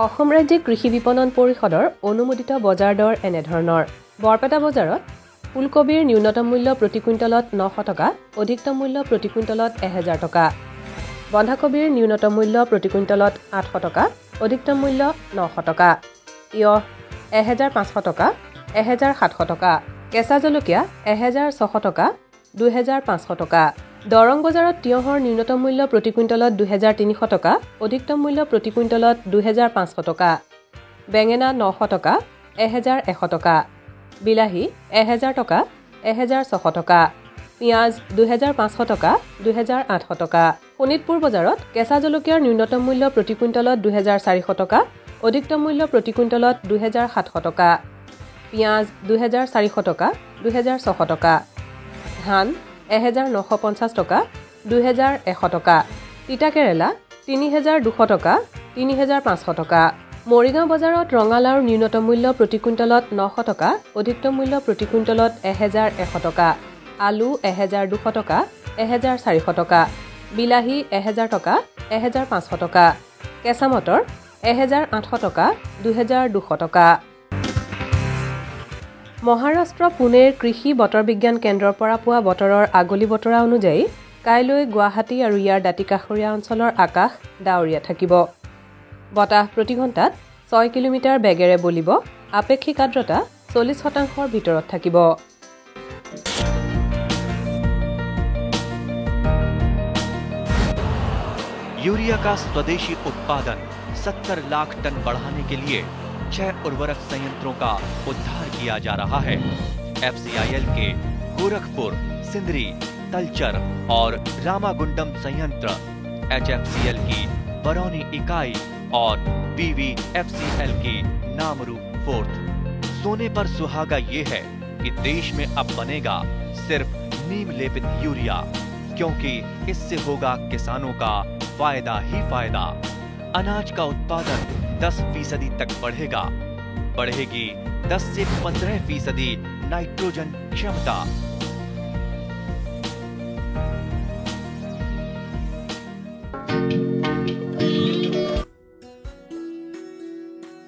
অসম ৰাজ্যিক কৃষি বিপণন পৰিষদৰ অনুমোদিত বজাৰ দৰ এনেধৰণৰ বৰপেটা বজাৰত ফুলকবিৰ ন্যূনতম মূল্য প্ৰতি কুইণ্টলত 900 টকা অধিকতম মূল্য প্ৰতি কুইণ্টলত 1000 টকা বন্ধাকবিৰ ন্যূনতম মূল্য প্ৰতি কুইণ্টলত 800 টকা অধিকতম মূল্য 900 টকা তিয়হ 1500 টকা 1700 টকা কেঁচা জলকীয়া 1600 টকা 2500 টকা দৰং বজাৰত তিয়হৰ ন্যূনতম মূল্য প্ৰতি কুইণ্টলত 2300 টকা অধিকতম মূল্য প্ৰতি কুইণ্টলত 2500 টকা বেঙেনা 900 টকা 1100 টকা বিলাহী 1000 টকা 1600 টকা পিঁয়াজ 2500 টকা 2800 টকা শোণিতপুৰ বজাৰত কেঁচা জলকীয়াৰ ন্যূনতম মূল্য প্ৰতি কুইণ্টলত 2400 টকা অধিকতম মূল্য প্ৰতি কুইণ্টলত 2700 টকা পিঁয়াজ 2400 টকা 2600 টকা ধান 1950 টকা 2100 টকা তিতা কেৰেলা 3200 টকা 3500 টকা মৰিগাঁও বজাৰত ৰঙালাওৰ ন্যূনতম মূল্য প্ৰতি কুইণ্টলত 900 টকা অধিকতম মূল্য প্ৰতি কুইণ্টলত 1100 টকা আলু 1200 টকা 1400 টকা বিলাহী 1000 টকা 1500 টকা কেঁচা মটৰ 1800 টকা 2200 টকা মহাৰাষ্ট্ৰ পুনেৰ কৃষি বতৰ বিজ্ঞান কেন্দ্ৰৰ পৰা পোৱা বতৰৰ আগলি বতৰা অনুযায়ী কাইলৈ গুৱাহাটী আৰু ইয়াৰ দাঁতিকাষৰীয়া অঞ্চলৰ আকাশ ডাৱৰীয়া থাকিব বতাহ প্ৰতি ঘণ্টাত 6 কিলোমিটাৰ বেগেৰে বলিব আপেক্ষিক আৰ্দ্ৰতা 40% ভিতৰত থাকিব यूरिया का स्वदेशी उत्पादन 70 लाख टन बढ़ाने के लिए 6 उर्वरक संयंत्रों का उद्धार किया जा रहा है FCIL के गोरखपुर सिंदरी तलचर और रामागुंडम संयंत्र HFCL की बरौनी इकाई और BVFCL की नामरू फोर्थ सोने पर सुहागा ये है कि देश में अब बनेगा सिर्फ नीम लेपित यूरिया क्योंकि इससे होगा किसानों का फायदा ही फायदा अनाज का उत्पादन 10% तक बढ़ेगा बढ़ेगी 10 से 15% नाइट्रोजन क्षमता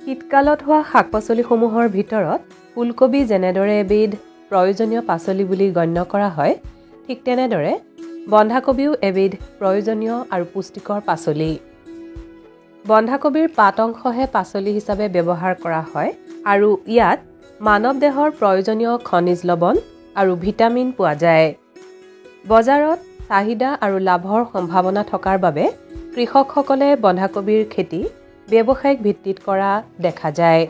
শীতকালত হোৱা শাক-পাচলিসমূহৰ ভিতৰত ফুলকবি যেনেদৰে এবিধ প্ৰয়োজনীয় পাচলি বুলি গণ্য কৰা হয় ঠিক তেনেদৰে বন্ধাকবিও এবিধ প্ৰয়োজনীয় আৰু পুষ্টিকৰ পাচলি বন্ধাকবিৰ পাত অংশহে পাচলি হিচাপে ব্যৱহাৰ কৰা হয় আৰু ইয়াত মানৱ দেহৰ প্ৰয়োজনীয় খনিজ লৱণ আৰু ভিটামিন পোৱা যায় বজাৰত চাহিদা আৰু লাভৰ সম্ভাৱনা থকাৰ বাবে কৃষকসকলে বন্ধাকবিৰ খেতি ব্যৱসায়িক ভিত্তিত কৰা দেখা যায়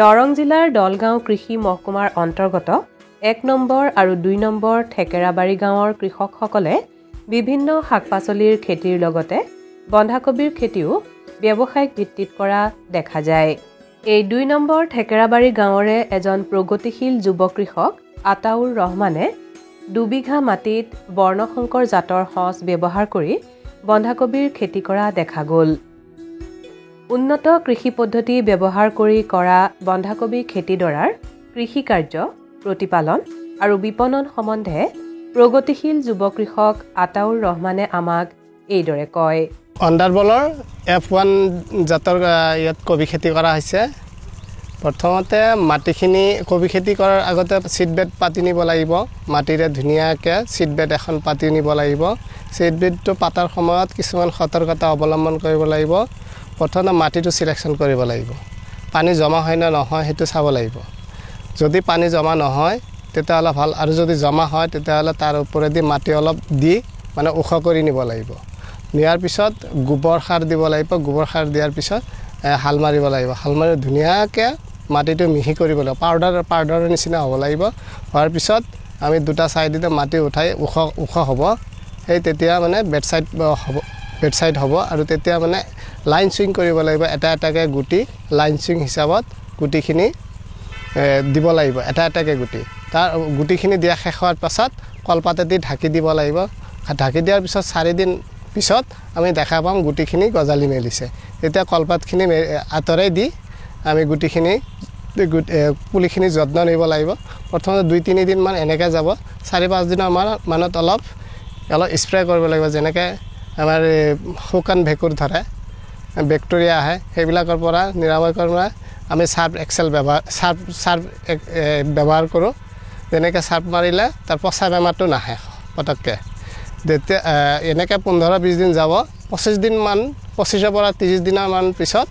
দৰং জিলাৰ দলগাঁও কৃষি মহকুমাৰ অন্তৰ্গত 1 নম্বৰ আৰু 2 নম্বৰ ঠেকেৰাবাৰী গাঁৱৰ কৃষকসকলে বিভিন্ন শাক-পাচলিৰ খেতিৰ লগতে বন্ধাকবিৰ খেতিও ব্যৱসায়িক ভিত্তিত কৰা দেখা যায় এই 2 নম্বৰ ঠেকেৰাবাৰী গাঁৱৰে এজন প্ৰগতিশীল যুৱ কৃষক আতাউৰ ৰহমানে 2 বিঘা মাটিত বৰ্ণশংকৰ জাতৰ সঁচ ব্যৱহাৰ কৰি বন্ধাকবিৰ খেতি কৰা দেখা গ'ল উন্নত কৃষি পদ্ধতি ব্যৱহাৰ কৰি কৰা বন্ধাকবি খেতিডৰাৰ কৃষি কাৰ্য প্ৰতিপালন আৰু বিপণন সম্বন্ধে প্ৰগতিশীল যুৱ কৃষক আতাউৰ ৰহমানে আমাক এইদৰে কয় অন্ডাৰবলৰ F1 জাতৰ ইয়াত কবি খেতি কৰা হৈছে প্ৰথমতে মাটিখিনি কবি খেতি কৰাৰ আগতে সিডবেড পাতি নিব লাগিব মাটিৰে ধুনীয়াকৈ সিডবেড এখন পাতি নিব লাগিব সিডবেডটো পাতাৰ সময়ত কিছুমান সতৰ্কতা অৱলম্বন কৰিব লাগিব প্ৰথমে মাটিটো সিলেকশন কৰিব লাগিব পানী জমা হয় না নহয় হেতু চাব লাগিব যদি পানী জমা নহয় তেতিয়াহ'লে ভাল আৰু যদি জমা হয় তেতিয়াহ'লে তাৰ ওপৰেদি মাটি অলপ দি মানে ওখ কৰি নিব লাগিব নিয়াৰ পিছত গোবৰ সাৰ দিব লাগিব গোবৰ সাৰ দিয়াৰ পিছত হাল মাৰিব লাগিব হাল মাৰি ধুনীয়াকৈ মাটিটো মিহি কৰিব লাগিব পাউডাৰৰ নিচিনা হ'ব লাগিব হোৱাৰ পিছত আমি দুটা সাইডতে মাটি উঠাই ওখ হ'ব সেই তেতিয়া মানে বেড সাইড হ'ব আৰু তেতিয়া মানে লাইন সুইং কৰিব লাগিব এটা এটাকে গুটি লাইন সুইং হিচাপত গুটিখিনি দিব লাগিব এটা এটাকে গুটি তাৰ গুটিখিনি দিয়া শেষ হোৱাৰ পাছত কলপাতেদি ঢাকি দিব লাগিব ঢাকি দিয়াৰ পিছত 4 দিন পিছত আমি দেখা পাম গুটিখিনি গজালি মেলিছে তেতিয়া কলপাতখিনি আঁতৰাই দি আমি গুটিখিনি পুলিখিনি যত্ন নিব লাগিব প্ৰথমতে 2-3 দিন মান এনেকৈ যাব 4-5 দিনৰ মানত অলপ স্প্ৰে কৰিব লাগিব যেনেকৈ আমাৰ শুকান ভেঁকুৰ ধৰে বেক্টেৰিয়া আহে সেইবিলাকৰ পৰা নিৰাময় কৰিবলৈ আমি সাৰ্ফ এক্সেল ব্যৱহাৰ কৰোঁ যেনেকৈ সাৰ্ফ মাৰিলে তাৰ পচা বেমাৰটো নাহে পটককৈ যেতিয়া এনেকৈ 15-20 দিন যাব 25 পৰা 30 দিনমান পিছত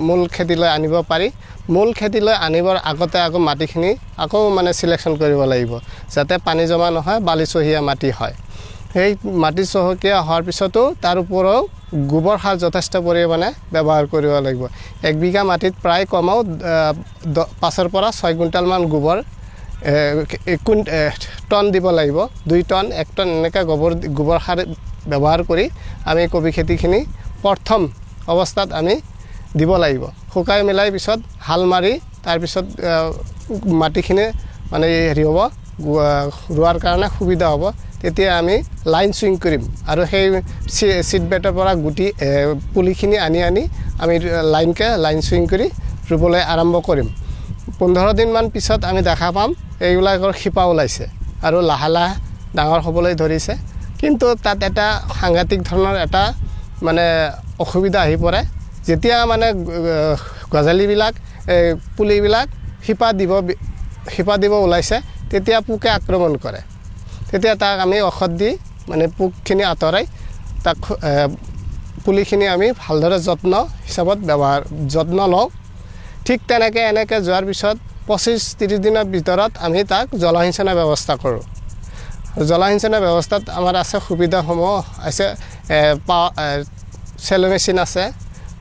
মূল খেতিলৈ আনিব পাৰি মূল খেতিলৈ আনিবৰ আগতে আকৌ মাটিখিনি আকৌ মানে সিলেকশ্যন কৰিব লাগিব যাতে পানী জমা নহয় বালিচহীয়া মাটি হয় সেই মাটি চহকীয়া হোৱাৰ পিছতো তাৰ ওপৰত গোবৰ সাৰ যথেষ্ট পৰিমাণে ব্যৱহাৰ কৰিব লাগিব 1 বিঘা মাটিত প্ৰায় কমেও 5 পৰা 6 কুইণ্টেল মান গোবৰ টন দিব লাগিব 2 টন 1 টন এনেকৈ গোবৰ সাৰ ব্যৱহাৰ কৰি আমি কবি খেতিখিনি প্ৰথম অৱস্থাত আমি দিব লাগিব শুকাই মেলাই পিছত হাল মাৰি তাৰ পিছত মাটিখিনি মানে হেৰি হ'ব ৰোৱাৰ কাৰণে সুবিধা হ'ব তেতিয়া আমি লাইন সুইং কৰিম আৰু সেই সিডবেডৰ পৰা গুটি পুলিখিনি আনি আমি লাইন সুইং কৰি ৰুবলৈ আৰম্ভ কৰিম 15 দিনমান পিছত আমি দেখা পাম এইবিলাকৰ শিপা ওলাইছে আৰু লাহে লাহে ডাঙৰ হ'বলৈ ধৰিছে কিন্তু তাত এটা সাংঘাতিক ধৰণৰ এটা মানে অসুবিধা আহি পৰে যেতিয়া মানে গজালিবিলাক পুলিবিলাক শিপা দিব ওলাইছে তেতিয়া পোকে আক্ৰমণ কৰে তেতিয়া তাক আমি ঔষধ দি মানে পোকখিনি আঁতৰাই তাক পুলিখিনি আমি ভালদৰে যত্ন লওঁ ঠিক তেনেকৈ এনেকৈ যোৱাৰ পিছত 25-30 দিনৰ ভিতৰত আমি তাক জলসিঞ্চনৰ ব্যৱস্থা কৰোঁ জলসিঞ্চনৰ ব্যৱস্থাত আমাৰ আছে সুবিধাসমূহ আছে চেলো মেচিন আছে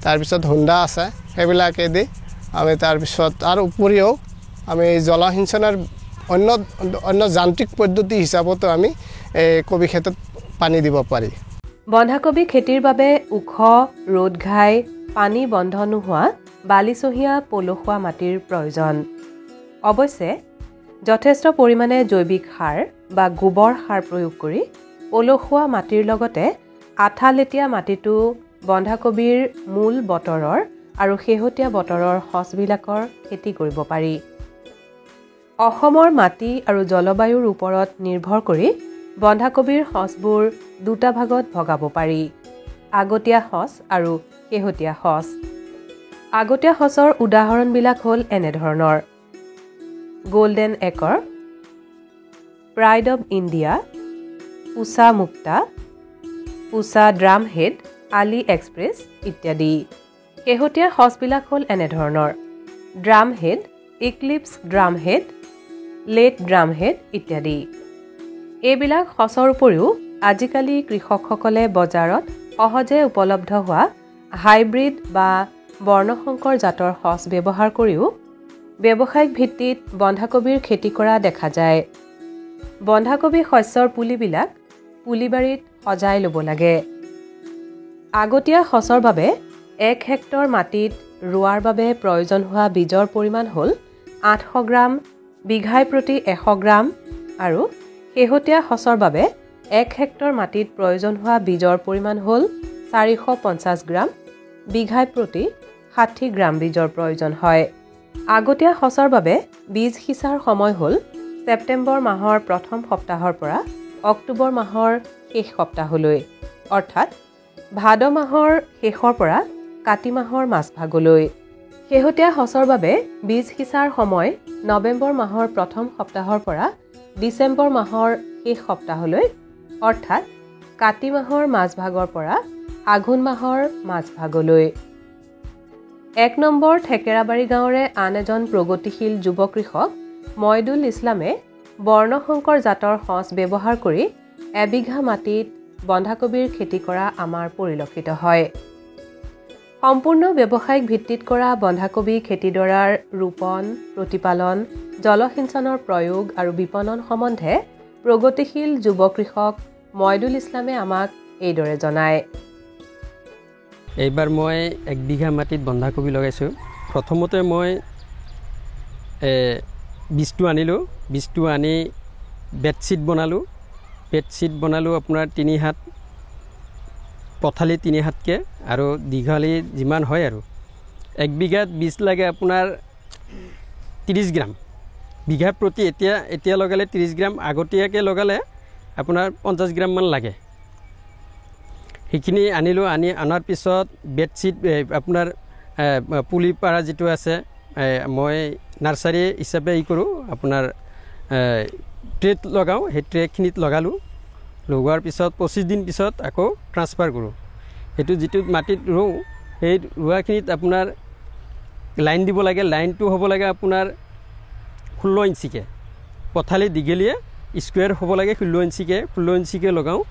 তাৰপিছত হুণ্ডা আছে সেইবিলাকেদি আমি তাৰপিছত তাৰ উপৰিও আমি জলসিঞ্চনৰ অন্য যান্ত্ৰিক পদ্ধতি হিচাপতো আমি কবি খেতিত পানী দিব পাৰি বন্ধাকবি খেতিৰ বাবে ওখ ৰ'দ ঘাই পানী বন্ধ নোহোৱা বালিচহীয়া পলসুৱা মাটিৰ প্ৰয়োজন অৱশ্যে যথেষ্ট পৰিমাণে জৈৱিক সাৰ বা গোবৰ সাৰ প্ৰয়োগ কৰি পলসুৱা মাটিৰ লগতে আঠালেটীয়া মাটিটো বন্ধাকবিৰ মূল বতৰৰ আৰু শেহতীয়া বতৰৰ সঁচবিলাকৰ খেতি কৰিব পাৰি অসমৰ মাটি আৰু জলবায়ুৰ ওপৰত নিৰ্ভৰ কৰি বন্ধাকবিৰ সঁচবোৰ দুটা ভাগত ভগাব পাৰি আগতীয়া সঁচ আৰু শেহতীয়া সঁচ আগতীয়া সঁচৰ উদাহৰণবিলাক হ'ল এনেধৰণৰ গোল্ডেন একৰ প্ৰাইড অৱ ইণ্ডিয়া পুছা মুক্তা পুছা ড্ৰামহেড আলি এক্সপ্ৰেছ ইত্যাদি শেহতীয়া সঁচবিলাক হ'ল এনেধৰণৰ ড্ৰামহেড ইক্লিপছ ড্ৰামহেড লেট ড্ৰামহেড ইত্যাদি এইবিলাক সঁচৰ উপৰিও আজিকালি কৃষকসকলে বজাৰত সহজে উপলব্ধ হোৱা হাইব্ৰিড বা বৰ্ণসংকৰ জাতৰ সঁচ ব্যৱহাৰ কৰিও ব্যৱসায়িক ভিত্তিত বন্ধাকবিৰ খেতি কৰা দেখা যায় বন্ধাকবি শস্যৰ পুলিবিলাক পুলিবাৰীত সজাই ল'ব লাগে আগতীয়া সঁচৰ বাবে 1 হেক্টৰ মাটিত ৰোৱাৰ বাবে প্ৰয়োজন হোৱা বীজৰ পৰিমাণ হ'ল 800 গ্ৰাম বিঘাই প্ৰতি 100 গ্ৰাম আৰু শেহতীয়া সঁচৰ বাবে 1 হেক্টৰ মাটিত প্ৰয়োজন হোৱা বীজৰ পৰিমাণ হ'ল 450 গ্ৰাম বিঘাই প্ৰতি 60 গ্ৰাম বীজৰ প্ৰয়োজন হয় আগতীয়া সঁচৰ বাবে বীজ সিঁচাৰ সময় হ'ল ছেপ্টেম্বৰ মাহৰ প্ৰথম সপ্তাহৰ পৰা অক্টোবৰ মাহৰ শেষ সপ্তাহলৈ অৰ্থাৎ ভাদ মাহৰ শেষৰ পৰা কাতি মাহৰ মাজভাগলৈ শেহতীয়া সঁচৰ বাবে বীজ সিঁচাৰ সময় নৱেম্বৰ মাহৰ প্ৰথম সপ্তাহৰ পৰা ডিচেম্বৰ মাহৰ শেষ সপ্তাহলৈ অৰ্থাৎ কাতি মাহৰ মাজভাগৰ পৰা আঘোণ মাহৰ মাজভাগলৈ 1 নম্বৰ ঠেকেৰাবাৰী গাঁৱৰে আন এজন প্ৰগতিশীল যুৱ কৃষক মইদুল ইছলামে বৰ্ণসংকৰ জাতৰ সঁচ ব্যৱহাৰ কৰি এবিঘা মাটিত বন্ধাকবিৰ খেতি কৰা আমাৰ পৰিলক্ষিত হয় সম্পূৰ্ণ ব্যৱসায়িক ভিত্তিত কৰা বন্ধাকবি খেতিডৰাৰ ৰোপণ প্ৰতিপালন জলসিঞ্চনৰ প্ৰয়োগ আৰু বিপণন সম্বন্ধে প্ৰগতিশীল যুৱ কৃষক মইদুল ইছলামে আমাক এইদৰে জনায় এইবাৰ মই 1 বিঘা মাটিত বন্ধাকবি লগাইছোঁ প্ৰথমতে মই বীজটো আনি বেডশ্বীট বনালোঁ আপোনাৰ 3 হাত পথালি 3 হাতকৈ আৰু দীঘালি যিমান হয় আৰু 1 বিঘাত বীজ লাগে আপোনাৰ 30 গ্ৰাম বিঘা প্ৰতি এতিয়া লগালে 30 গ্ৰাম আগতীয়াকৈ লগালে আপোনাৰ 50 গ্ৰামমান লাগে সেইখিনি আনিলোঁ আনাৰ পিছত বেডশ্বীট আপোনাৰ পুলি পাৰা যিটো আছে মই নাৰ্চাৰী হিচাপে কৰোঁ আপোনাৰ ট্ৰেত লগাওঁ সেই ট্ৰেখিনিত লগালোঁ লগোৱাৰ পিছত 25 দিন পিছত আকৌ ট্ৰান্সফাৰ কৰোঁ সেইটো যিটো মাটিত ৰুওঁ সেই ৰোৱাখিনিত আপোনাৰ লাইন দিব লাগে লাইনটো হ'ব লাগে আপোনাৰ 16 ইঞ্চিকৈ পথালি দীঘলীয়ে স্কুৱেৰ হ'ব লাগে 16 ইঞ্চিকৈ লগাওঁ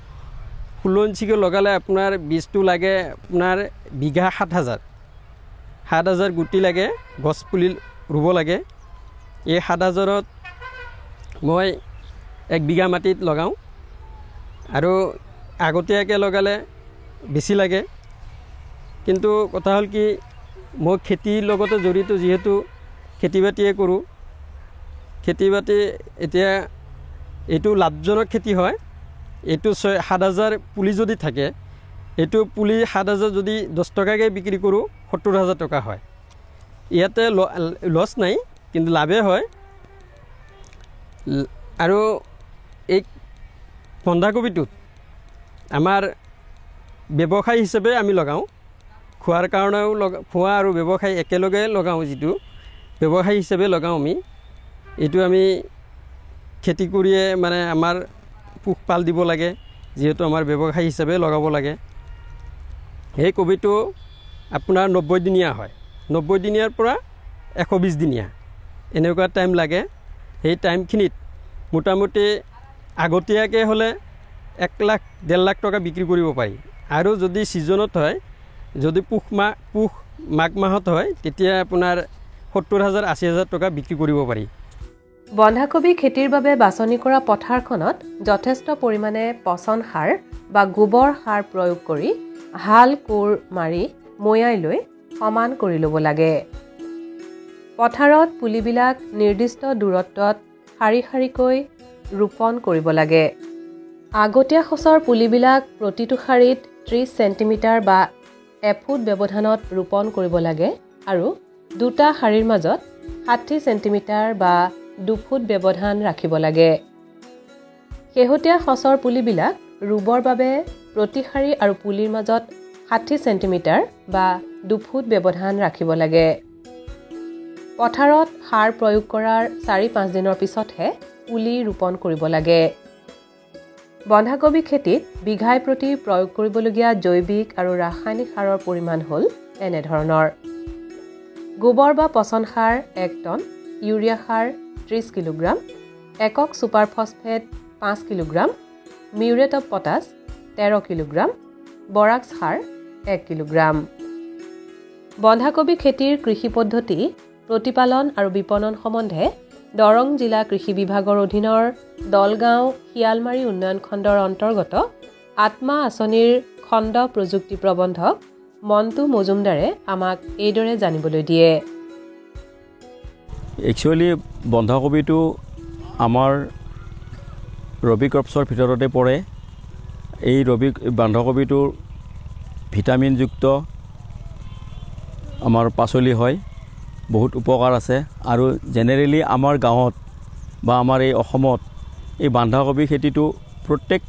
16 ইঞ্চিকৈ লগালে আপোনাৰ বীজটো লাগে আপোনাৰ বিঘা 7,000 গুটি লাগে গছ পুলি ৰুব লাগে এই 7,000ত মই 1 বিঘা মাটিত লগাওঁ আৰু আগতীয়াকৈ লগালে বেছি লাগে কিন্তু কথা হ'ল কি মই খেতিৰ লগতে জড়িত যিহেতু খেতি বাতিয়ে কৰোঁ খেতি বাতি এতিয়া এইটো লাভজনক খেতি হয় এইটো 7,000 পুলি যদি থাকে এইটো পুলি 7,000 যদি 10 টকাকৈ বিক্ৰী কৰোঁ 70,000 টকা হয় ইয়াতে লছ নাই কিন্তু লাভে হয় আৰু এই বন্ধাকবিটোত আমাৰ ব্যৱসায় হিচাপে আমি লগাওঁ খোৱাৰ কাৰণেও খোৱা আৰু ব্যৱসায় একেলগে লগাওঁ যিটো ব্যৱসায় হিচাপে লগাওঁ আমি এইটো আমি খেতি কৰিয়ে মানে আমাৰ পোহপাল দিব লাগে যিহেতু আমাৰ ব্যৱসায় হিচাপে লগাব লাগে এই কবিটো আপোনাৰ 90 দিনীয়া হয় 90 দিনীয়াৰ পৰা 120 দিনীয়া এনেকুৱা টাইম লাগে সেই টাইমখিনিত মোটামুটি আগতীয়াকৈ হ'লে 1 লাখ 1.5 লাখ টকা বিক্ৰী কৰিব পাৰি আৰু যদি ছিজনত হয় যদি পুহ মাঘ মাহত হয় তেতিয়া আপোনাৰ 70,000 80,000 টকা বিক্ৰী কৰিব পাৰি বন্ধাকবি খেতিৰ বাবে বাছনি কৰা পথাৰখনত যথেষ্ট পৰিমাণে পচন সাৰ বা গোবৰ সাৰ প্ৰয়োগ কৰি হাল কোৰ মাৰি মৈয়াই লৈ সমান কৰি ল'ব লাগে পথাৰত পুলিবিলাক নিৰ্দিষ্ট দূৰত্বত শাৰী শাৰীকৈ ৰোপণ কৰিব লাগে আগতীয়া খচৰ পুলিবিলাক প্ৰতিটো শাৰীত 30 চেণ্টিমিটাৰ বা এফুট ব্যৱধানত ৰোপণ কৰিব লাগে আৰু দুটা শাৰীৰ মাজত 60 চেণ্টিমিটাৰ বা 2 ফুট ব্যৱধান ৰাখিব লাগে শেহতীয়া খচৰ পুলিবিলাক ৰুবৰ বাবে প্ৰতি শাৰী আৰু পুলিৰ মাজত 60 চেণ্টিমিটাৰ বা 2 ফুট ব্যৱধান ৰাখিব লাগে পথাৰত সাৰ প্ৰয়োগ কৰাৰ 4-5 দিনৰ পিছতহে পুলি ৰোপণ কৰিব লাগে বন্ধাকবি খেতিত বিঘাই প্ৰতি প্ৰয়োগ কৰিবলগীয়া জৈৱিক আৰু ৰাসায়নিক সাৰৰ পৰিমাণ হ'ল এনেধৰণৰ গোবৰ বা পচন সাৰ 1 টন ইউৰিয়া সাৰ 30 কিলোগ্ৰাম একক super phosphate 5 kilogram muriate of potash 13 kilogram borax সাৰ 1 কিলোগ্ৰাম বন্ধাকবি খেতিৰ কৃষি পদ্ধতি প্ৰতিপালন আৰু বিপণন সম্বন্ধে দৰং জিলা কৃষি বিভাগৰ অধীনৰ দলগাঁও শিয়ালমাৰী উন্নয়ন খণ্ডৰ অন্তৰ্গত আত্মা আঁচনিৰ খণ্ড প্ৰযুক্তি প্ৰবন্ধক মন্তু মজুমদাৰে আমাক এইদৰে জানিবলৈ দিয়ে একচুৱেলি বন্ধাকবিটো আমাৰ ৰবি ক্ৰপছৰ ভিতৰতে পৰে এই ৰবি বন্ধাকবিটোৰ ভিটামিনযুক্ত আমাৰ পাচলি হয় বহুত উপকাৰ আছে আৰু জেনেৰেলি আমাৰ গাঁৱত বা আমাৰ এই অসমত এই বন্ধাকবি খেতিটো প্ৰত্যেক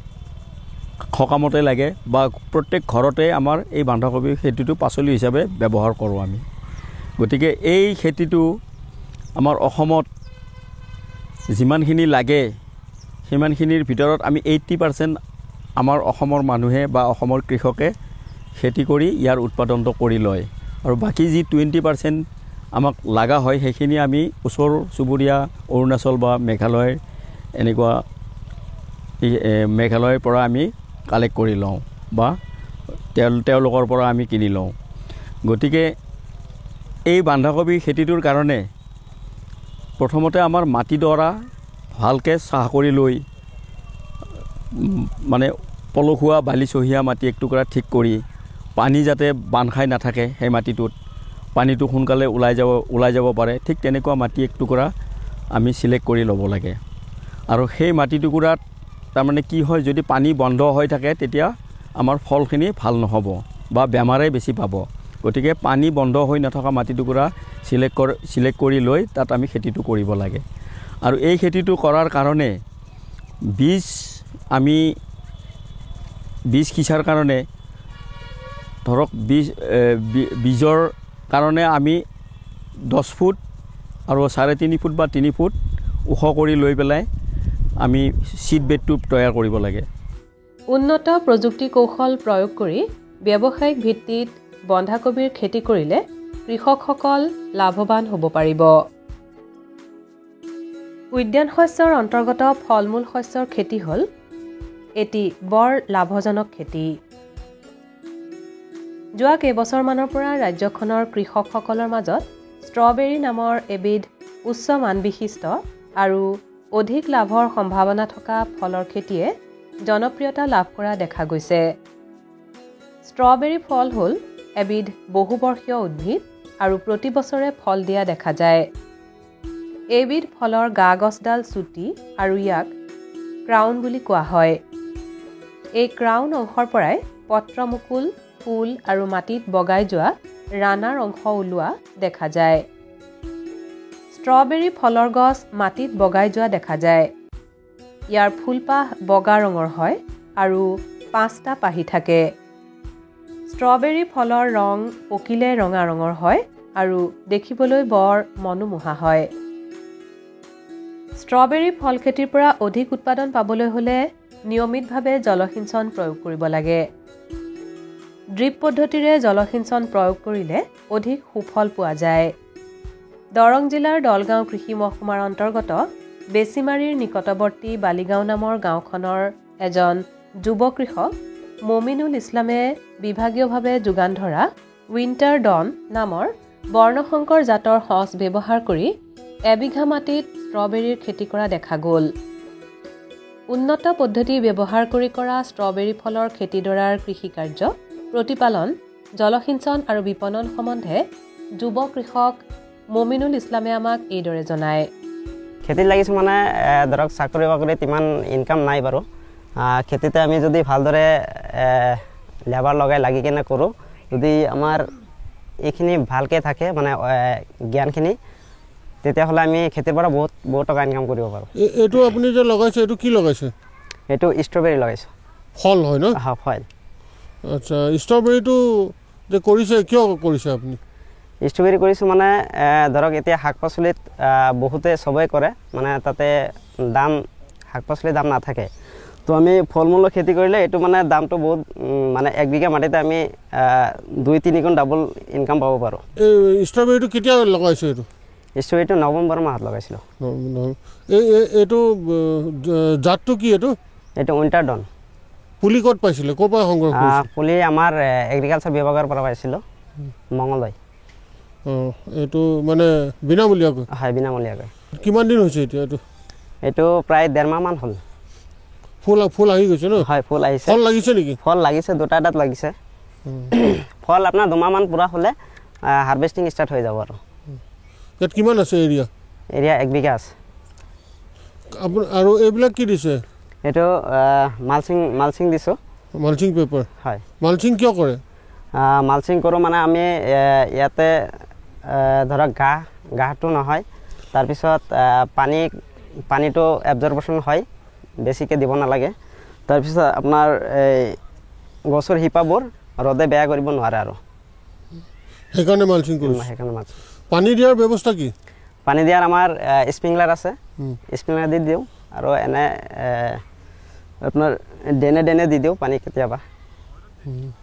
সকামতে লাগে বা প্ৰত্যেক ঘৰতে আমাৰ এই বন্ধাকবি খেতিটো পাচলি হিচাপে ব্যৱহাৰ কৰোঁ আমি গতিকে এই খেতিটো আমাৰ অসমত যিমানখিনি লাগে সিমানখিনিৰ ভিতৰত আমি 80% আমাৰ অসমৰ মানুহে বা অসমৰ কৃষকে খেতি কৰি ইয়াৰ উৎপাদনটো কৰি লয় আৰু বাকী যি 20% আমাক লাগা হয় সেইখিনি আমি ওচৰ চুবুৰীয়া অৰুণাচল বা মেঘালয় এনেকুৱা মেঘালয়ৰ পৰা আমি কালেক্ট কৰি লওঁ বা তেওঁলোকৰ পৰা আমি কিনি লওঁ গতিকে এই বন্ধাকবি খেতিটোৰ কাৰণে প্ৰথমতে আমাৰ মাটিডৰা ভালকৈ চাহ কৰি লৈ মানে পলসুৱা বালিচহীয়া মাটি এক টুকুৰা ঠিক কৰি পানী যাতে বান্ধ খাই নাথাকে সেই মাটিটোত পানীটো সোনকালে ওলাই যাব পাৰে ঠিক তেনেকুৱা মাটি এক টুকুৰা আমি সিলেক্ট কৰি ল'ব লাগে আৰু সেই মাটি টুকুৰাত তাৰমানে কি হয় যদি পানী বন্ধ হৈ থাকে তেতিয়া আমাৰ ফলখিনি ভাল নহ'ব বা বেমাৰে বেছি পাব গতিকে পানী বন্ধ হৈ নথকা মাটি টুকুৰা সিলেক্ট কৰি লৈ তাত আমি খেতিটো কৰিব লাগে আৰু এই খেতিটো কৰাৰ কাৰণে বীজ সিঁচাৰ কাৰণে ধৰক বীজৰ কাৰণে আমি 10 ফুট আৰু 3.5 ফুট বা 3 ফুট ওখ কৰি লৈ পেলাই আমি চিড বেডটো তৈয়াৰ কৰিব লাগে। উন্নত প্ৰযুক্তি কৌশল প্ৰয়োগ কৰি ব্যৱসায়িক ভিত্তিত বন্ধাকবিৰ খেতি কৰিলে কৃষকসকল লাভৱান হ'ব পাৰিব। উদ্যান শস্যৰ অন্তৰ্গত ফল-মূল শস্যৰ খেতি হ'ল এটি বৰ লাভজনক খেতি। যোৱা কেইবছৰমানৰ পৰা ৰাজ্যখনৰ কৃষকসকলৰ মাজত ষ্ট্ৰবেৰী নামৰ এবিধ উচ্চ মানবিশিষ্ট আৰু অধিক লাভৰ সম্ভাৱনা থকা ফলৰ খেতিয়ে জনপ্ৰিয়তা লাভ কৰা দেখা গৈছে। ষ্ট্ৰবেৰী ফল হ'ল এবিধ বহুবৰ্ষীয় উদ্ভিদ আৰু প্ৰতি বছৰে ফল দিয়া দেখা যায়। এইবিধ ফলৰ গা গছডাল চুটি আৰু ইয়াক ক্ৰাউন বুলি কোৱা হয়। এই ক্ৰাউন অংশৰ পৰাই পত্ৰমুকুল, ফুল আৰু মাটিত বগাই যোৱা ৰানাৰ অংশ ওলোৱা দেখা যায়। ষ্ট্ৰবেৰী ফলৰ গছ মাটিত বগাই যোৱা দেখা যায়। ইয়াৰ ফুলপাহ বগা ৰঙৰ হয় আৰু 5টা পাহি থাকে। ষ্ট্ৰবেৰী ফলৰ ৰং পকিলে ৰঙা ৰঙৰ হয় আৰু দেখিবলৈ বৰ মনোমোহা হয়। ষ্ট্ৰবেৰী ফল খেতিৰ পৰা অধিক উৎপাদন পাবলৈ হ'লে নিয়মিতভাৱে জলসিঞ্চন প্ৰয়োগ কৰিব লাগে। ড্ৰিপ পদ্ধতিৰে জলসিঞ্চন প্ৰয়োগ কৰিলে অধিক সুফল পোৱা যায়। দৰং জিলাৰ দলগাঁও কৃষি মহকুমাৰ অন্তৰ্গত বেছিমাৰীৰ নিকটৱৰ্তী বালিগাঁও নামৰ গাঁওখনৰ এজন যুৱ কৃষক মমিনুল ইছলামে বিভাগীয়ভাৱে যোগান ধৰা উইণ্টাৰ ডন নামৰ বৰ্ণশংকৰ জাতৰ সঁচ ব্যৱহাৰ কৰি এবিঘা মাটিত ষ্ট্ৰবেৰীৰ খেতি কৰা দেখা গ'ল। উন্নত পদ্ধতি ব্যৱহাৰ কৰি কৰা ষ্ট্ৰবেৰী ফলৰ খেতিডৰাৰ কৃষিকাৰ্য, প্ৰতিপালন, জলসিঞ্চন আৰু বিপণন সম্বন্ধে যুৱ কৃষক মমিনুল ইছলামে আমাক এইদৰে জনায়। খেতিত লাগিছোঁ মানে ধৰক চাকৰি বাকৰিত ইমান ইনকাম নাই বাৰু। খেতিতে আমি যদি ভালদৰে লেবাৰ লগাই লাগি কিনে কৰোঁ, যদি আমাৰ এইখিনি ভালকৈ থাকে মানে জ্ঞানখিনি, তেতিয়াহ'লে আমি খেতিৰ পৰা বহুত টকা ইনকাম কৰিব পাৰোঁ। এইটো আপুনি যে লগাইছে, এইটো কি লগাইছে? এইটো ষ্ট্ৰবেৰী লগাইছোঁ। ফল হয় ন? হয়, ফল। আচ্ছা, ষ্ট্ৰবেৰীটো যে কৰিছে, কিয় কৰিছে আপুনি? ষ্ট্ৰবেৰী কৰিছোঁ মানে ধৰক এতিয়া শাক পাচলিত বহুতে চবেই কৰে, মানে তাতে শাক পাচলিৰ দাম নাথাকে। তো আমি ফল মূলৰ খেতি কৰিলে এইটো মানে দামটো বহুত, মানে 1 বিঘা মাটিতে আমি 2-3 গুণ ডাবল ইনকাম পাব পাৰোঁ। এই ষ্ট্ৰবেৰীটো কেতিয়া লগাইছে? এইটো ষ্ট্ৰবেৰীটো নৱেম্বৰ মাহত লগাইছিলোঁ। এইটো জাতটো কি? এইটো উইণ্টাৰ ডন। পুলি ক'ত পাইছিলে? ক'ৰ পৰা সংগ্ৰহ কৰিছিলে? পুলি আমাৰ এগ্ৰিকালচাৰ বিভাগৰ পৰা পাইছিলোঁ, মঙলদৈ। এইটো মানে বিনামূলীয়াকৈ? হয়, বিনামূলীয়াকৈ। কিমান দিন হৈছে এতিয়া? এইটো প্ৰায় 1.5 মাহমান হ'ল। ফুল আহি গৈছে ন? হয়, ফুল আহিছে। ফল লাগিছে নেকি? ফল লাগিছে, 2টা এটাত লাগিছে। ফল আপোনাৰ 2 মাহমান পূৰা হ'লে হাৰ্ভেষ্টিং ষ্টাৰ্ট হৈ যাব আৰু। ইয়াত কিমান আছে এৰিয়া? এৰিয়া 1 বিঘা আছে। আৰু এইবিলাক কি দিছে? এইটো মালচিং দিছোঁ। Mulching paper? হয়। মালচিং কিয় কৰে? মালচিং কৰোঁ মানে আমি ইয়াতে ধৰক ঘাঁহটো নহয়, তাৰপিছত পানীটো এবজৰ্বেশ্যন হয়, বেছিকৈ দিব নালাগে। তাৰপিছত আপোনাৰ গছৰ শিপাবোৰ ৰ'দে বেয়া কৰিব নোৱাৰে আৰু, সেইকাৰণে মালচিং কৰিছোঁ। সেইকাৰণে মালচিং। পানী দিয়াৰ ব্যৱস্থা কি? পানী দিয়াৰ আমাৰ স্প্ৰিংলাৰ আছে, স্প্ৰিংলাৰ দি দিওঁ আৰু এনে আপোনাৰ ডেনে দি দিওঁ পানী কেতিয়াবা।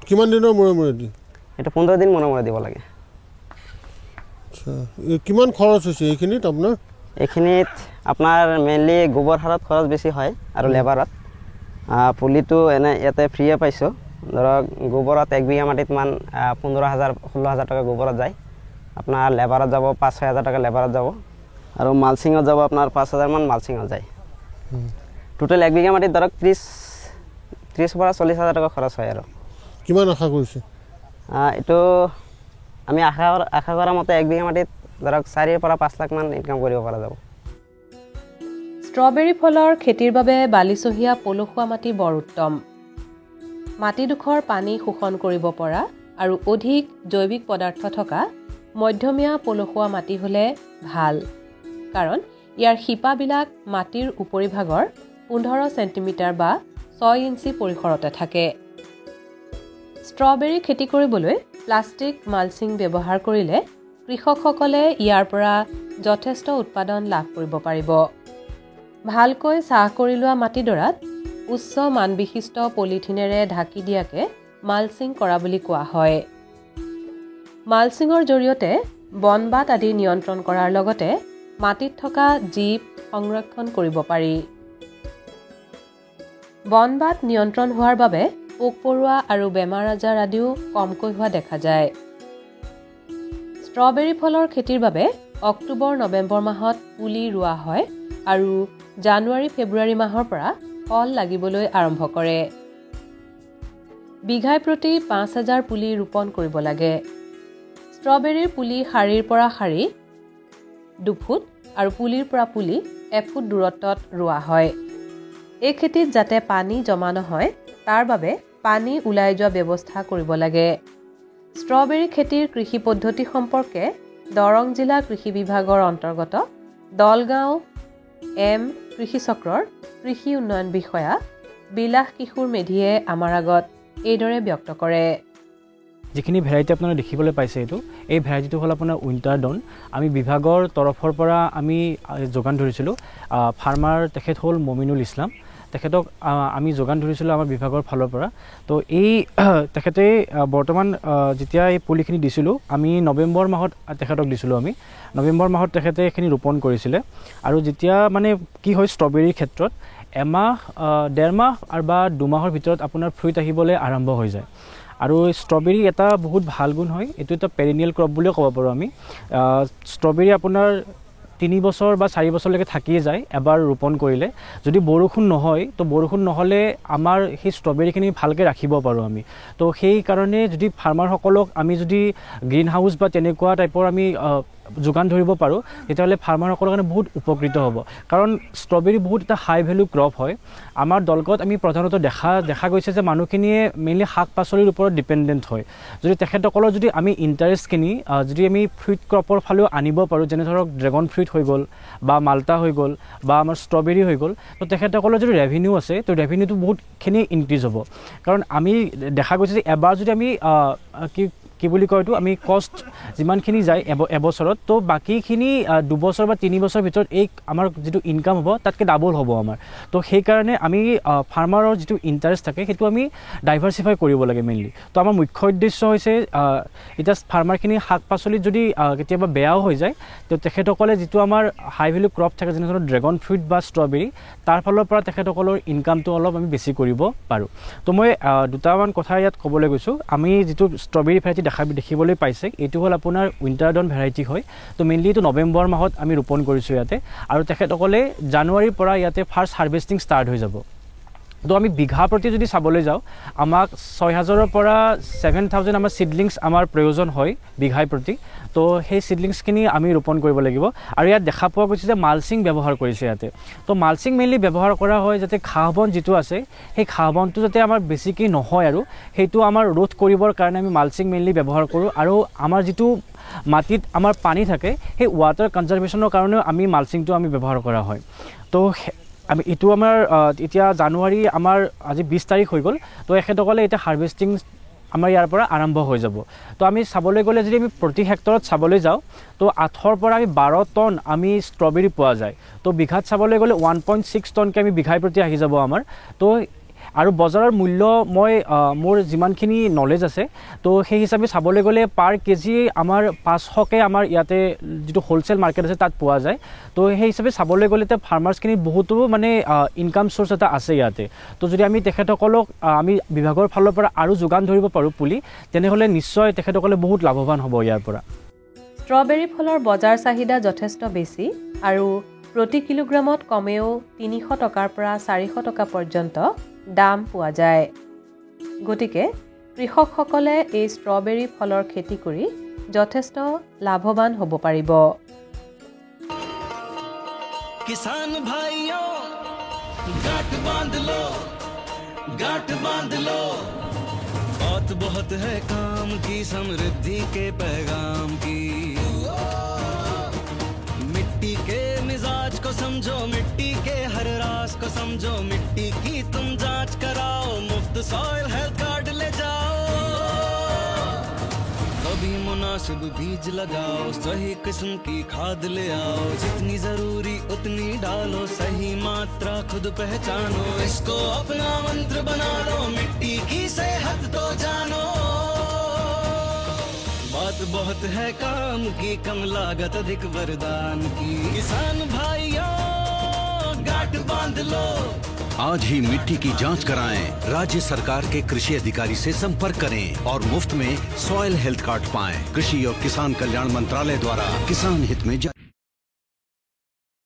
কিমান দিনৰ মূৰে মূৰে দিয়ে? এইটো 15 দিন মূৰে মূৰে দিব লাগে। আচ্ছা, কিমান খৰচ হৈছে এইখিনিত আপোনাৰ? এইখিনিত আপোনাৰ মেইনলি গোবৰ সাৰত খৰচ বেছি হয় আৰু লেবাৰত। পুলিটো এনে ইয়াতে ফ্ৰীয়ে পাইছোঁ। ধৰক গোবৰত 1 বিঘা মাটিত মান 15,000-16,000 টকা গোবৰত যায়। আপোনাৰ লেবাৰত যাব 5-6 হাজাৰ টকা লেবাৰত যাব, আৰু মালচিঙত যাব আপোনাৰ 5,000 মান মালচিঙত যায়। টোটেল 1 বিঘা মাটিত ধৰক 30 পৰা 40,000 টকা খৰচ হয় আৰু। কিমান আশা কৰিছে? এইটো আমি আশা কৰা মতে 1 বিঘা মাটিত ধৰক 4 পৰা 5 লাখ মান ইনকাম কৰিব পৰা যাব। ষ্ট্ৰবেৰী ফলৰ খেতিৰ বাবে বালিচহীয়া পলসুৱা মাটি বৰ উত্তম। মাটিডোখৰ পানী শোষণ কৰিব পৰা আৰু অধিক জৈৱিক পদাৰ্থ থকা মধ্যমীয়া পলসুৱা মাটি হ'লে ভাল, কাৰণ ইয়াৰ শিপাবিলাক মাটিৰ উপৰিভাগৰ 15 চেণ্টিমিটাৰ বা 6 ইঞ্চি পৰিসৰতে থাকে। ষ্ট্ৰবেৰী খেতি কৰিবলৈ প্লাষ্টিক মালচিং ব্যৱহাৰ কৰিলে কৃষকসকলে ইয়াৰ পৰা যথেষ্ট উৎপাদন লাভ কৰিব পাৰিব। ভালকৈ চাহ কৰি লোৱা মাটিডৰাত উচ্চ মানবিশিষ্ট পলিথিনেৰে ঢাকি দিয়াকে মালচিং কৰা বুলি কোৱা হয়। মালচিঙৰ জৰিয়তে বনবাত আদি নিয়ন্ত্ৰণ কৰাৰ লগতে মাটিত থকা জীৱ সংৰক্ষণ কৰিব পাৰি। বনবাত নিয়ন্ত্ৰণ হোৱাৰ বাবে পোক পৰুৱা আৰু বেমাৰ আজাৰ আদিও কমকৈ হোৱা দেখা যায়। ষ্ট্ৰবেৰী ফলৰ খেতিৰ বাবে অক্টোবৰ-নৱেম্বৰ মাহত পুলি ৰোৱা হয় আৰু জানুৱাৰী-ফেব্ৰুৱাৰী মাহৰ পৰা ফল লাগিবলৈ আৰম্ভ কৰে। বিঘাই প্ৰতি ৫,০০০ পুলি ৰোপণ কৰিব লাগে। ষ্ট্ৰবেৰীৰ পুলি শাৰীৰ পৰা শাৰী ২ ফুট আৰু পুলিৰ পৰা পুলি ১ ফুট দূৰত্বত ৰোৱা হয়। এই খেতিত যাতে পানী জমা নহয় তাৰ বাবে পানী ওলাই যোৱা ব্যৱস্থা কৰিব লাগে। ষ্ট্ৰবেৰী খেতিৰ কৃষি পদ্ধতি সম্পৰ্কে দৰং জিলা কৃষি বিভাগৰ অন্তৰ্গত দলগাঁও এম কৃষি চক্ৰৰ কৃষি উন্নয়ন বিষয়া বিলাস কিশোৰ মেধিয়ে আমাৰ আগত এইদৰে ব্যক্ত কৰে। যিখিনি ভেৰাইটি আপোনালোকে দেখিবলৈ পাইছে এই ভেৰাইটিটো হ'ল আপোনাৰ উইণ্টাৰ ডন। আমি বিভাগৰ তৰফৰ পৰা আমি যোগান ধৰিছিলোঁ। ফাৰ্মাৰ তেখেত হ'ল মমিনুল ইছলাম। তেখেতক আমি যোগান ধৰিছিলোঁ আমাৰ বিভাগৰ ফালৰ পৰা। তো এই তেখেতে বৰ্তমান যেতিয়া এই পুলিখিনি দিছিলোঁ আমি নৱেম্বৰ মাহত তেখেতক দিছিলোঁ। আমি নৱেম্বৰ মাহত তেখেতে এইখিনি ৰোপণ কৰিছিলে। আৰু যেতিয়া মানে কি হয় ষ্ট্ৰবেৰীৰ ক্ষেত্ৰত এমাহ ১.৫ মাহ আৰু বা ২ মাহৰ ভিতৰত আপোনাৰ ফ্ৰুইট আহিবলৈ আৰম্ভ হৈ যায়। আৰু ষ্ট্ৰবেৰী এটা বহুত ভাল গুণ হয়, এইটো এটা পেৰিনিয়েল ক্ৰপ বুলিও ক'ব পাৰোঁ আমি। ষ্ট্ৰবেৰী আপোনাৰ ৩ বছৰ বা ৪ বছৰলৈকে থাকিয়ে যায় এবাৰ ৰোপণ কৰিলে। যদি বৰষুণ নহয় তো বৰষুণ নহ'লে আমাৰ সেই ষ্ট্ৰবেৰীখিনি ভালকৈ ৰাখিব পাৰোঁ আমি। তো সেইকাৰণে যদি ফাৰ্মাৰসকলক আমি যদি গ্ৰীণ হাউচ বা তেনেকুৱা টাইপৰ আমি যোগান ধৰিব পাৰোঁ তেতিয়াহ'লে ফাৰ্মাৰসকলৰ কাৰণে বহুত উপকৃত হ'ব। কাৰণ ষ্ট্ৰবেৰী বহুত এটা হাই ভেলু ক্ৰপ হয়। আমাৰ দলগত আমি প্ৰধানতঃ দেখা গৈছে যে মানুহখিনিয়ে মেইনলি শাক পাচলিৰ ওপৰত ডিপেণ্ডেণ্ট হয়। যদি তেখেতসকলৰ যদি আমি ইণ্টাৰেষ্টখিনি যদি আমি ফ্ৰুইট ক্ৰপৰ ফালেও আনিব পাৰোঁ, যেনে ধৰক ড্ৰেগন ফ্ৰুইট হৈ গ'ল বা মাল্টা হৈ গ'ল বা আমাৰ ষ্ট্ৰবেৰী হৈ গ'ল, তো তেখেতসকলৰ যদি ৰেভিনিউ আছে তো ৰেভিনিউটো বহুতখিনি ইনক্ৰিজ হ'ব। কাৰণ আমি দেখা গৈছে যে এবাৰ যদি আমি কি বুলি কয় এইটো আমি কষ্ট যিমানখিনি যায় এবছৰত তো বাকীখিনি ২ বছৰ বা ৩ বছৰৰ ভিতৰত এই আমাৰ যিটো ইনকাম হ'ব তাতকৈ ডাবল হ'ব আমাৰ। তো সেইকাৰণে আমি ফাৰ্মাৰৰ যিটো ইণ্টাৰেষ্ট থাকে সেইটো আমি ডাইভাৰ্চিফাই কৰিব লাগে মেইনলি। তো আমাৰ মুখ্য উদ্দেশ্য হৈছে এতিয়া ফাৰ্মাৰখিনি শাক পাচলিত যদি কেতিয়াবা বেয়াও হৈ যায় তো তেখেতসকলে যিটো আমাৰ হাই ভেলু ক্ৰপ থাকে যেনে ধৰক ড্ৰেগন ফ্ৰুইট বা ষ্ট্ৰবেৰী তাৰ ফালৰ পৰা তেখেতসকলৰ ইনকামটো অলপ আমি বেছি কৰিব পাৰোঁ। তো মই দুটামান কথা ইয়াত ক'বলৈ গৈছোঁ। আমি যিটো ষ্ট্ৰবেৰী ভেৰাইটি দেখিবলৈ পাইছে এইটো হ'ল আপোনাৰ উইণ্টাৰ ডন ভেৰাইটি হয়। তো মেইনলি এইটো নৱেম্বৰ মাহত আমি ৰোপণ কৰিছোঁ ইয়াতে। আৰু তেখেতসকলে জানুৱাৰীৰ পৰা ইয়াতে ফাৰ্ষ্ট হাৰ্ভেষ্টিং ষ্টাৰ্ট হৈ যাব। তো আমি বিঘা প্ৰতি যদি চাবলৈ যাওঁ আমাক ৬,০০০ৰ পৰা ৭,০০০ আমাৰ ছিডলিংছ আমাৰ প্ৰয়োজন হয় বিঘাই প্ৰতি। তো সেই ছিডলিংছখিনি আমি ৰোপণ কৰিব লাগিব। আৰু ইয়াত দেখা পোৱা গৈছে যে মালচিং ব্যৱহাৰ কৰিছে ইয়াতে। তো মালচিং মেইনলি ব্যৱহাৰ কৰা হয় যাতে ঘাঁহ বন যিটো আছে সেই ঘাঁহ বনটো যাতে আমাৰ বেছিকৈ নহয় আৰু সেইটো আমাৰ ৰোধ কৰিবৰ কাৰণে আমি মালচিং মেইনলি ব্যৱহাৰ কৰোঁ। আৰু আমাৰ যিটো মাটিত আমাৰ পানী থাকে সেই ৱাটাৰ কনজাৰ্ভেশ্যনৰ কাৰণেও আমি মালচিংটো আমি ব্যৱহাৰ কৰা হয়। তো আমি এইটো আমাৰ এতিয়া জানুৱাৰী আমাৰ আজি ২০ তাৰিখ হৈ গ'ল। তো এখেতসকলে এতিয়া হাৰ্ভেষ্টিং আমাৰ ইয়াৰ পৰা আৰম্ভ হৈ যাব। তো আমি চাবলৈ গ'লে যদি আমি প্ৰতি হেক্টৰত চাবলৈ যাওঁ তো ৮ৰ পৰা আমি ১২ টন আমি ষ্ট্ৰবেৰী পোৱা যায়। তো বিঘাত চাবলৈ গ'লে 1.6 টনকৈ আমি বিঘাই প্ৰতি আহি যাব আমাৰ। তো আৰু বজাৰৰ মূল্য মই মোৰ যিমানখিনি নলেজ আছে তো সেই হিচাপে চাবলৈ গ'লে পাৰ কেজি আমাৰ ৫০০কৈ আমাৰ ইয়াতে যিটো হ'লচেল মাৰ্কেট আছে তাত পোৱা যায়। তো সেই হিচাপে চাবলৈ গ'লে ফাৰ্মাৰ্ছখিনি বহুতো মানে ইনকাম চ'ৰ্চ এটা আছে ইয়াতে। তো যদি আমি তেখেতসকলক আমি বিভাগৰ ফালৰ পৰা আৰু যোগান ধৰিব পাৰোঁ পুলি তেনেহ'লে নিশ্চয় তেখেতসকলে বহুত লাভৱান হ'ব ইয়াৰ পৰা। ষ্ট্ৰবেৰী ফলৰ বজাৰ চাহিদা যথেষ্ট বেছি আৰু প্ৰতি কিলোগ্ৰামত কমেও ৩০০ টকাৰ পৰা ৪০০ টকা পৰ্যন্ত দাম পোৱা যায়। গতিকে কৃষকসকলে এই ষ্ট্ৰবেৰী ফলৰ খেতি কৰি যথেষ্ট লাভৱান হ'ব পাৰিব। किसान भाइयों गांठ बांध लो बात बहुत है काम की समृद्धि के पैगाम की। मिट्टी के मिजाज को समझो, मिट्टी के हर राज को समझो, मिट्टी की तुम जांच कराओ, मुफ्त सॉइल हेल्थ कार्ड ले जाओ। कभी मुनासिब बीज लगाओ, सही किस्म की खाद ले आओ, जितनी जरूरी उतनी डालो, सही मात्रा खुद पहचानो, इसको अपना मंत्र बना लो, मिट्टी की सेहत तो जानो। बात बहुत है काम की, कम लागत अधिक वरदान की, किसान भाइयों गांठ बांध लो। आज ही मिट्टी की जांच कराएं, राज्य सरकार के कृषि अधिकारी से संपर्क करें और मुफ्त में सॉइल हेल्थ कार्ड पाएं। कृषि और किसान कल्याण मंत्रालय द्वारा किसान हित में